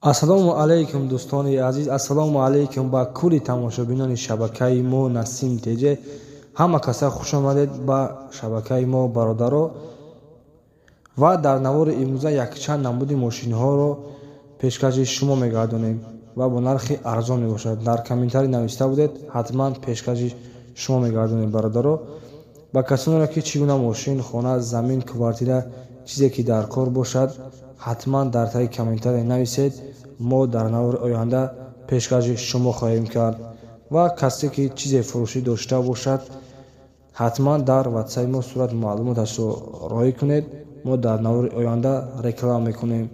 ассалому алайкум дӯстони азиз, ассалому алайкум ба кулли тамошобинони шабакаи мо Насим Теҷе. Ҳама каса хуш омадед ба шабакаи мо бародаро. Ва дар навори имрӯза якчанд намуди мошинҳоро пешкаши шумо мегардонем ва бо нархи арзон мебошад. Дар комментарӣ нависта будед, ҳатман пешкаши шумо мегардонем бародаро. ба касоне ки чӣ гуна мошин, хона, замин, квартира, чизе ки дар кор бошад, ҳатман дар таги комментарӣ нависед. Мо дар навори оянда пешкаши шумо хоҳем кард. Ва касе ки чизе фурӯшӣ дошта бошад, ҳатман дар ватсаи мо сурат маълумоташро роҳӣ кунед. Мо дар навори оянда реклама мекунем.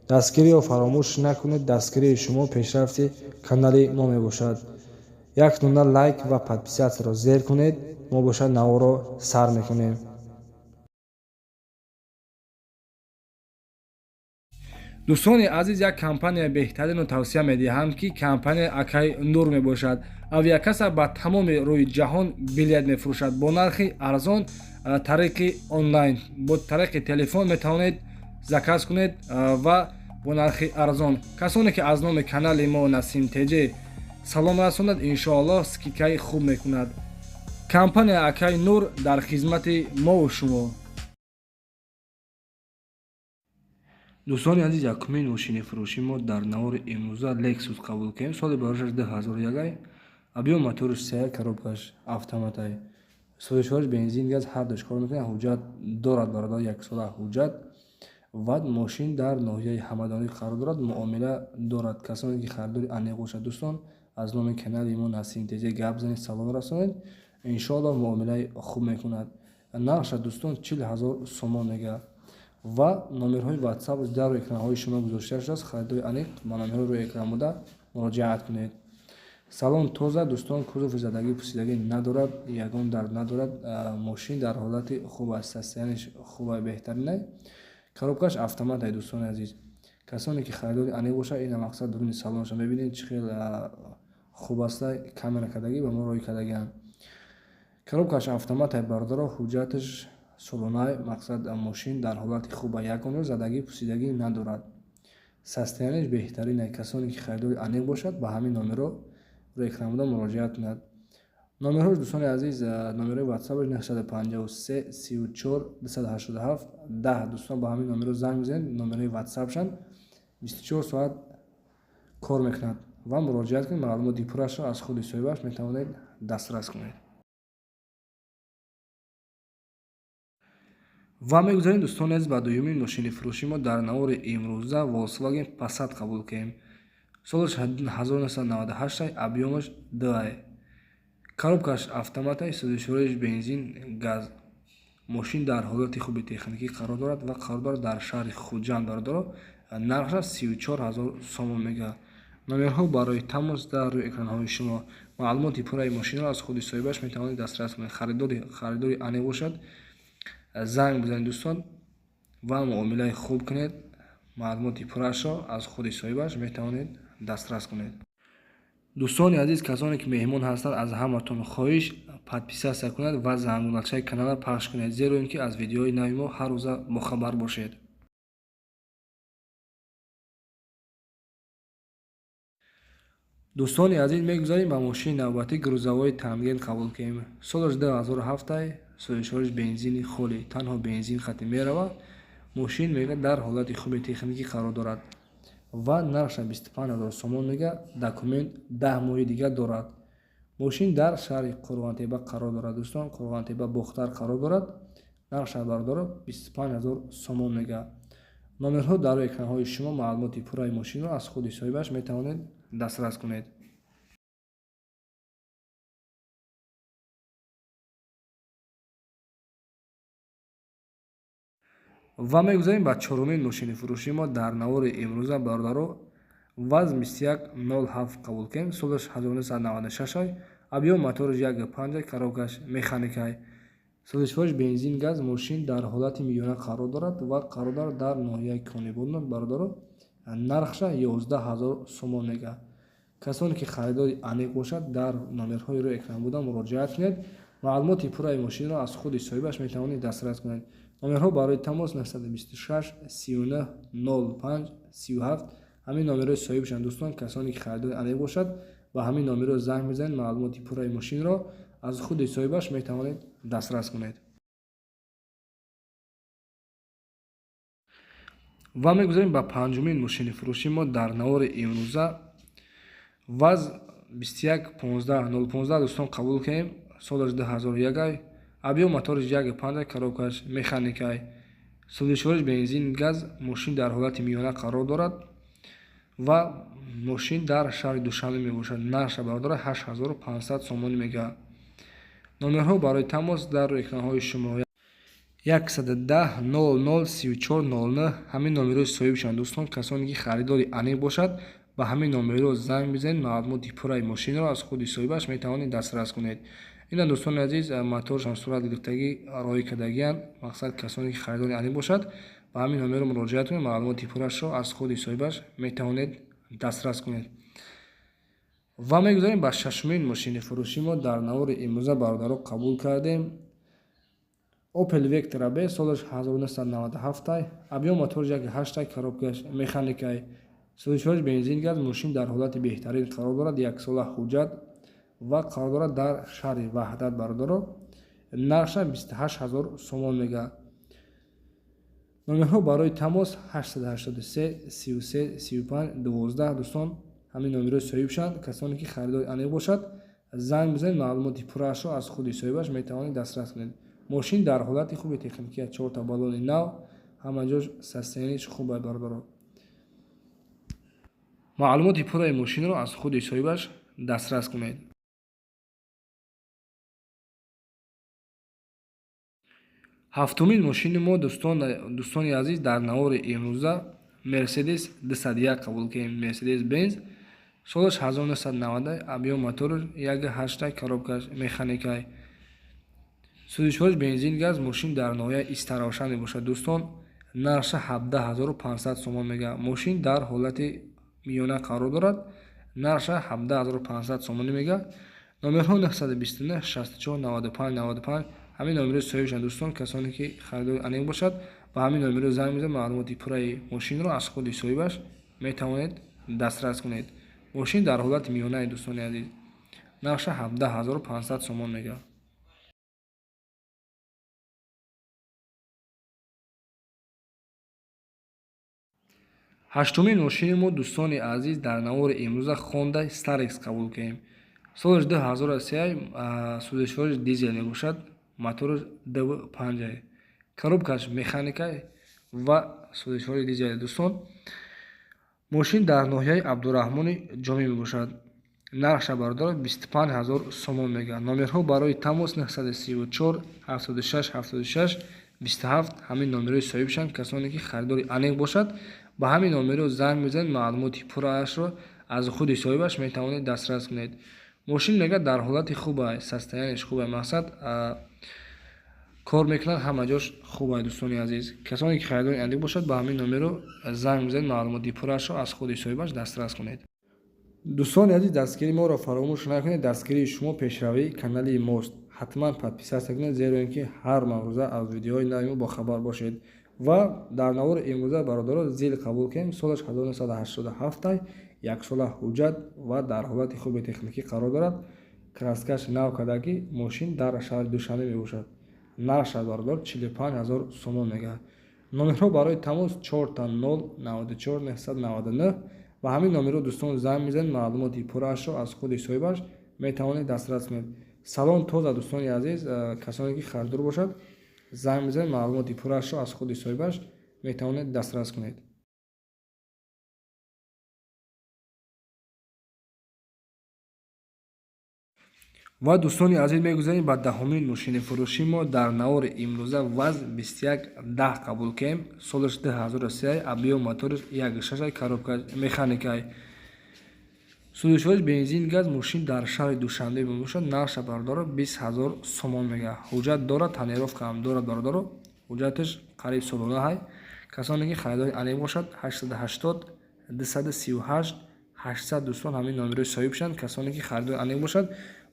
Дастгириро фаромӯш накунед. Дастгирии шумо пешрафти канали мо мебошад. Як нуна лайк ва подписатсияро зер кунед. Мо бошад наворо сар мекунем. дӯстони азиз, як компания беҳтаринро тавсия медиҳам ки компания Акай Нур мебошад. Авиакаса ба тамоми рӯи ҷаҳон билет мефурӯшад бо нархи арзон. Тариқи онлайн, бо тариқи телефон метавонед заказ кунед ва бо нархи арзон. Касоне ки аз номи канали мо Насим Теҷе салом расонад, иншоаллоҳ скидкаи хуб мекунад. Компания Акай Нур дар хизмати мову шумо. дӯстони азиз, якумин мошини фурӯши мо дар навори имрӯза Lexus қабул кардем. Соли барошаш 2001, объём мотори 3 коробкаш автоматай, сӯзишвориш бензин, газ ҳардуш кор мекунад. Ҳуҷҷат дорад бародар, 1 сола ҳуҷҷат. ва мошин дар ноҳияи Ҳамадонӣ қарор дорад, муомила дорад. Касоне ки харидори аниқ бошад, дӯстон, аз номи канали мо Насим Теҷе гап занед, салом расонед, иншоаллоҳ муомилаи хуб мекунад. Нархша дӯстон 40,000 сомон мегӯяд. ва номерҳои ватсап дар рӯи экранҳои шумо гузошта шудааст. Харидори аниқ ба номерҳои рӯи экран буда муроҷиат кунед. Салон тоза дӯстон, кузови задагӣ пусидагӣ надорад, ягон дард надорад. Мошин дар ҳолати хуб аст, состоянияш хуба, беҳтарин аст. Коробкаш автомат аст дӯстони азиз. Касоне ки харидори аниқ бошад, ин мақсад дуруни салонша мебинед чӣ хел хуб аст, камера кардагӣ ба мо роҳӣ кардагианд. Коробкаш автомат аст бародаро, ҳуҷҷаташ солонаи, мақсад мошин дар ҳолати хуба, ягон ҷо задагӣ пусидагӣ надорад. Состоянияш беҳтарин аст. Касоне ки харидори аниқ бошад, ба ҳамин номерҳо рӯи экран буда муроҷиат кунад. Номерҳош дӯстони азиз, номерои ватсапаш 953 34 287 10. Дӯстон ба ҳамин номерҳо занг бизанед. Номерои ватсапшан 24 соат кор мекунад ва муроҷиат кунед. Маълумоти пуррашро аз худи соҳибаш метавонед дастрас кунед. ва мегузарем дӯстони азиз, ба дуюмин мошини фурӯши мо дар навори имрӯза Volkswagen Passat қабул кардем. Солаш 1998, объёмаш 2. Коробкаш автомат аст, сӯзишвориш бензин, газ. Мошин дар ҳолати хуби техникӣ қарор дорад ва қарор дорад дар шаҳри Хуҷанд бародаро. Нархаш 34,000 сомон мегӯяд. Номерҳо барои тамос дар рӯи экранҳои шумо. Маълумоти пурраи мошинро аз худи соҳибаш метавонед дастрас кунед. Харидори аниқ бошад, занг бизанед дӯстон ва муомилаи хуб кунед. Маълумоти пуррашро аз худи соҳибаш метавонед дастрас кунед. дӯстони азиз, касоне ки меҳмон ҳастанд, аз ҳаматон хоҳиш подписатсия кунед ва зангулакчаи каналро пахш кунед, зеро ин ки аз видеои нави мо ҳар рӯза бохабар бошед. дӯстони азиз, мегузарем ба мошини навбатӣ грузовой Tangent қабул кардем. Солаш 2007, сӯзишвориш бензини холӣ, танҳо бензин хатм меравад. Мошин мегӯяд дар ҳолати хуби техникӣ қарор дорад ва нархша 25,000 сомон мегӯяд. Документ 10 моҳи дига дорад. Мошин дар шаҳри Қурғонтеба қарор дорад. Дӯстон, Қурғонтеба Бухтар қарор дорад. Нархша бародаро 25,000 сомон мегӯяд. номерҳо дар рӯи экранҳои шумо. Маълумоти пурраи мошинро аз худи соҳибаш метавонед дастрас кунед. ва мегузарем ба чорумин мошини фурӯши мо дар навори имрӯза бародаро ВАЗ 2107 қабул кардем. Солаш 1996, объём моториш 1.5, коробкаш механикай, сӯзишвориш бензин, газ. Мошин дар ҳолати миёна қарор дорад ва қарор дорад дар ноҳияи Конибон бародаро. Нархша 11,000 сомон мегӯяд. Касоне ки харидори аниқ бошад, дар номерҳои рӯи экран буда муроҷиат кунед. Маълумоти пурраи мошинро аз худи соҳибаш метавонед дастрас кунед. Номерҳо барои тамос 926 39 05 37 ҳамин номерои соҳибшанд дӯстон, касоне ки харидори аниқ бошад ба ҳамин номеро занг мезанед, маълумоти пурраи мошинро аз худи соҳибаш метавонед дастрас кунед. ва мегузарем ба панҷумин мошини фурӯши мо дар навори имрӯза. ВАЗ 2115 дӯстон қабул кардем. Солаш 2001 абъём моториш 1.5 коробкаш механикай, сӯзишвориш бензин газ. Мошин дар ҳолати миёна қарор дорад ва мошин дар шаҳри Душанбе мебошад. Нарша бардора 8500 сомонӣ мегӯяд. номерҳо барои тамос дар рӯи экранҳои шумо 110 00 3409 ҳамин номерои соҳибшанд дӯстон, касоне ки харидори аниқ бошад ба ҳамин номеро занг бизанед, маълумоти пурраи мошинро аз худи соҳибаш метавонед дастрас кунед. ина дӯстони азиз, моторшон сурат гирифтагӣ роҳӣ кардагиянд. Мақсад касоне ки харидори аниқ бошад ба ҳамин номеро муроҷиат кунед, маълумоти пуррашро аз худи соҳибаш метавонед дастрас кунед. ва мегузарем ба шашумин мошини фурӯши мо дар навори имрӯза бародаро қабул кардем. Opel Vectra B, солаш 1997, абъём моториш 1.8 коробкаш механикай, сӯзишвориш бензин газ. Мошин дар ҳолати беҳтарин қарор дорад, 1 сола ҳуҷҷат ва қарор дорад дар шаҳри Ваҳдат бародаро. нарша 28000 сомон мегӯяд. номерҳо барои тамос 883 33 35 12 дӯстон, ҳамин номерои соҳибшанд. Касоне ки харидори аниқ бошад занг бизанед, маълумоти пуррашро аз худи соҳибаш метавонед дастрас кунед. Мошин дар ҳолати хуби техникия, 4 та баллони нав, ҳама ҷош состоянияш хуб аст бародаро. маълумоти пурраи мошинро аз худи соҳибаш дастрас кунед. ҳафтумин мошини мо дӯстони азиз дар навори имрӯза Mercedes 201 қабул кардем. Mercedes Benz, солаш 1990, абъём моториш 1.8 коробкаш механикай, сӯзишвориш бензин газ. Мошин дар ноҳияи истарошан мебошад дӯстон. нарша 17500 сомон мегӯяд. Мошин дар ҳолати миёна қарор дорад. нарша 17500 сомонӣ мегӯяд. номерҳо 929 64 95 95 ҳамин номерои соҳибшанд дӯстон, касоне ки харидори аниқ бошад ба ҳамин номеро занг мезанед, маълумоти пурраи мошинро аз худи соҳибаш метавонед дастрас кунед. мошин дар ҳолати миёнаи дӯстони азиз, нарша 17500 сомон мегӯяд. ҳаштумин мошини мо дӯстони азиз дар навори имрӯза Honda Starex қабул кардем. солаш 2003, сӯзишвориш дизел мебошад, моториш DV5, коробкаш механикай ва сӯзишвори дизел дӯстон. мошин дар ноҳияи Абдураҳмони Ҷомӣ мебошад. нарша бардора 25000 сомон мегӯяд. номерҳо барои тамос 934 76 76 27 ҳамин номерои соҳибшанд. Касоне ки харидори аниқ бошад ба ҳамин номеро занг мезанед, маълумоти пурраашро аз худи соҳибаш метавонед дастрас кунед. мошин мегӯяд дар ҳолати хуб аст, состоянияш хуб аст, мақсад кор мекунад, ҳама ҷош хуб аст дӯстони азиз. касоне ки харидори аниқ бошад ба ҳамин номеро занг мезанед, маълумоти пурраашро аз худи соҳибаш дастрас кунед. дӯстони азиз, дастгирии моро фаромӯш накунед. Дастгирии шумо пешравии канали мост. ҳатман подписатсия кунед, зеро ин ки ҳар маврӯза аз видеоҳои нави мо бохабар бошед. ва дар навори имрӯза бародаро зил қабул кардем. солаш 1987, 1 сола ҳуҷҷат ва дар ҳолати хуби техникӣ қарор дорад. краскаш нав кардагӣ. Мошин дар шаҳри Душанбе мебошад. нарша бардор 45000 сомон мегӯяд. номерҳо барои тамос 400 94 999 ва ҳамин номеро дӯстон занг мезанед, маълумоти пурраашро аз худи соҳибаш метавонед дастрас кунед. салон тоза дӯстони азиз, касоне ки харидор бошад занг мезанед, маълумоти пурраашро аз худи соҳибаш метавонед дастрас кунед. ва дӯстони азиз, мегузарем ба даҳумин мошини фурӯши мо дар навори имрӯза ВАЗ 2110 қабул кардем. солаш 2003, абъём моториш 1.6 коробка механикай, сӯзишвориш бензин газ. Мошин дар шаҳри Душанбе мебошад. нарша бардора 20000 сомон мегӯяд. ҳуҷҷат дорад, тонировка ҳам дорад бародаро. ҳуҷҷаташ қариб солона ҳай. касоне ки харидори аниқ бошад 880 238 800 дӯстон, ҳамин номерои соҳибшанд. касоне ки харидори аниқ бошад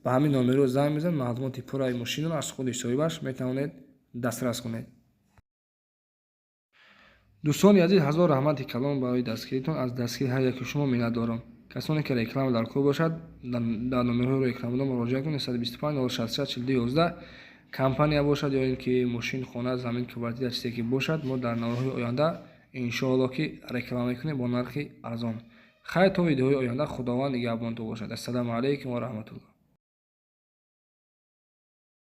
ба ҳамин номеро занг мезанед, маълумоти пурраи мошинро аз худи соҳибаш метавонед дастрас кунед. дӯстони азиз, ҳазор раҳмати калон барои дастгиритон. Аз дастгири ҳар яки шумо миннатдорам. Касоне ки реклама дар кор бошад, дар номерҳои рекламадор муроҷиат кунед. 125 066 42 11 компания бошад ё ин ки мошин, хона, замин, квартира, чизе ки бошад, мо дар навроҳи оянда иншоалло ки реклама мекунем бо нархи арзон. Хайр, то видеоҳои оянда. Худованд нигаҳбонтон бошад. Ассалому алайкум ва раҳматуллоҳ.